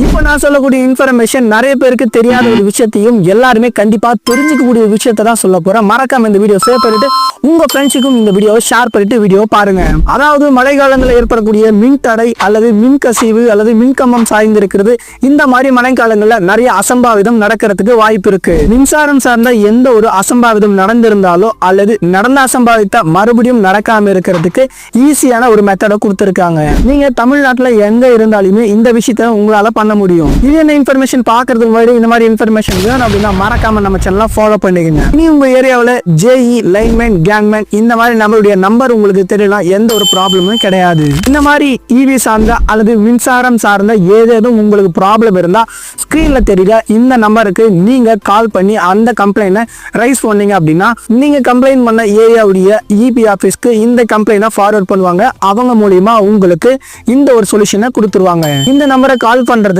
இப்போ நான் சொல்லக்கூடிய இன்ஃபர்மேஷன் நிறைய பேருக்கு தெரியாத ஒரு விஷயத்தையும் எல்லாருமே கண்டிப்பா தெரிஞ்சுக்கக்கூடிய விஷயத்தை தான் சொல்ல போறேன். மறக்காம இந்த வீடியோ சேவ் பண்ணிட்டு உங்க ஃப்ரெண்ட்ஸுக்கும் இந்த வீடியோவை ஷேர் பண்ணிட்டு வீடியோ பாருங்க. அதாவது மழை காலங்களில் ஏற்படக்கூடிய மின் தடை அல்லது மின் கசிவு அல்லது மின்கம்பம் சாய்ந்திருக்கிறது, இந்த மாதிரி மழைக்காலங்களில் நிறைய அசம்பாவிதம் நடக்கிறதுக்கு வாய்ப்பு இருக்கு. மின்சாரம் சார்ந்த எந்த ஒரு அசம்பாவிதம் நடந்திருந்தாலோ அல்லது நடந்த அசம்பாவித்த மறுபடியும் நடக்காம இருக்கிறதுக்கு ஈஸியான ஒரு மெத்தடை கொடுத்துருக்காங்க. நீங்க தமிழ்நாட்டில் எங்க இருந்தாலுமே இந்த விஷயத்த உங்களால பண்ண முடியும். இது என்ன இன்ஃபர்மேஷன் பாக்குறதுக்கு முன்னாடி இந்த மாதிரி இன்ஃபர்மேஷன் வேணும் அப்படின்னா மறக்காம நம்ம சேனலை ஃபாலோ பண்ணிக்கங்க. இனி உங்க ஏரியாவில் ஜேஇ லைன்மேன் கேங்மேன் இந்த மாதிரி நம்மளுடைய நம்பர் உங்களுக்கு தெரியலாம், எந்த ஒரு ப்ராப்ளமும் கிடையாது. இந்த மாதிரி இவி சார்ந்த அல்லது மின்சாரம் சார்ந்த ஏதேனும் உங்களுக்கு ப்ராப்ளம் இருந்தா ஸ்கிரீன்ல தெரியல இந்த நம்பருக்கு நீங்க கால் பண்ணி அந்த கம்ப்ளைண்ட்டை ரைஸ் பண்ணீங்க அப்படின்னா நீங்க கம்ப்ளைண்ட் பண்ண ஏரியாவுடைய இபி ஆஃபீஸ்க்கு இந்த கம்ப்ளைண்ட்டை ஃபார்வர்ட் பண்ணுவாங்க. அவங்க மூலியமா உங்களுக்கு இந்த ஒரு சொல்யூஷனை கொடுத்துருவாங்க. இந்த நம்பரை கால் பண்றது